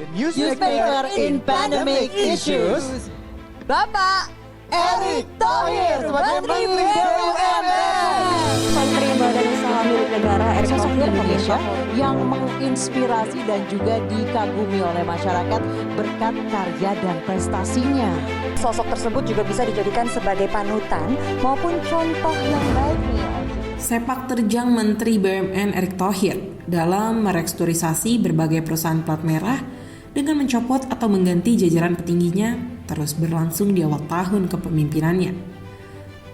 The Newsmaker in Pandemic Issues, Bapak Erick Thohir, Menteri BUMN. Menteri Badan Usaha Milik Negara Erick Thohir Indonesia yang menginspirasi dan juga dikagumi oleh masyarakat berkat karya dan prestasinya. Sosok tersebut juga bisa dijadikan sebagai panutan maupun contoh yang baik nih. Sepak terjang Menteri BUMN Erick Thohir dalam merestrukturisasi berbagai perusahaan plat merah dengan mencopot atau mengganti jajaran petingginya terus berlangsung di awal tahun kepemimpinannya.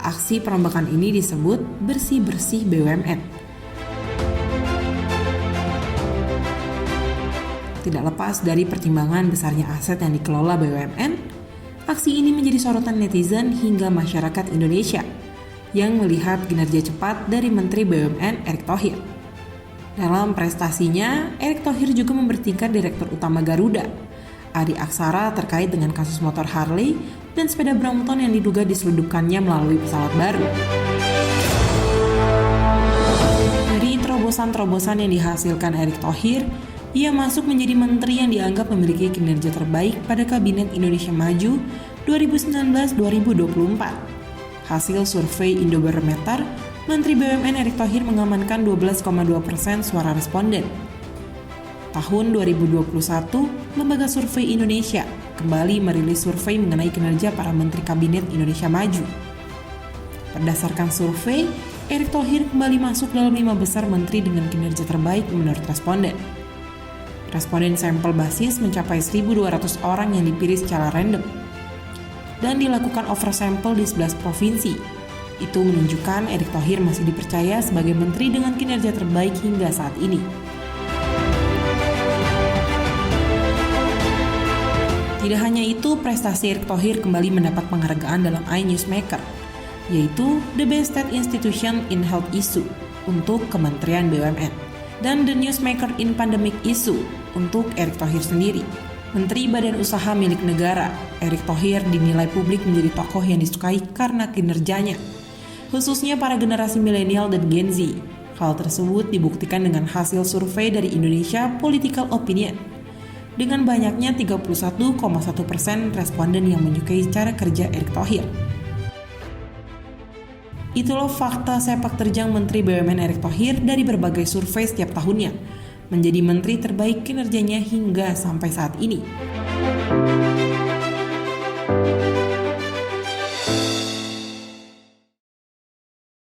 Aksi perombakan ini disebut bersih-bersih BUMN. Tidak lepas dari pertimbangan besarnya aset yang dikelola BUMN, aksi ini menjadi sorotan netizen hingga masyarakat Indonesia yang melihat kinerja cepat dari Menteri BUMN Erick Thohir. Dalam prestasinya, Erick Thohir juga memberhentikan Direktur Utama Garuda, Adi Aksara terkait dengan kasus motor Harley dan sepeda Brompton yang diduga diselundupkannya melalui pesawat baru. Dari terobosan-terobosan yang dihasilkan Erick Thohir, ia masuk menjadi menteri yang dianggap memiliki kinerja terbaik pada Kabinet Indonesia Maju 2019-2024. Hasil survei Indobarometer, Menteri BUMN Erick Thohir mengamankan 12,2% suara responden. Tahun 2021, Lembaga Survei Indonesia kembali merilis survei mengenai kinerja para Menteri Kabinet Indonesia Maju. Berdasarkan survei, Erick Thohir kembali masuk dalam 5 besar menteri dengan kinerja terbaik menurut responden. Responden sampel basis mencapai 1.200 orang yang dipilih secara random dan dilakukan oversample di 11 provinsi. Itu menunjukkan Erick Thohir masih dipercaya sebagai menteri dengan kinerja terbaik hingga saat ini. Tidak hanya itu, prestasi Erick Thohir kembali mendapat penghargaan dalam iNewsmaker, yaitu The Best State Institution in Health Issue untuk Kementerian BUMN dan The Newsmaker in Pandemic Issue untuk Erick Thohir sendiri. Menteri Badan Usaha Milik Negara, Erick Thohir dinilai publik menjadi tokoh yang disukai karena kinerjanya, khususnya para generasi milenial dan Gen Z. Hal tersebut dibuktikan dengan hasil survei dari Indonesia Political Opinion. Dengan banyaknya 31,1% responden yang menyukai cara kerja Erick Thohir. Itulah fakta sepak terjang Menteri BUMN Erick Thohir dari berbagai survei setiap tahunnya, menjadi menteri terbaik kinerjanya hingga sampai saat ini.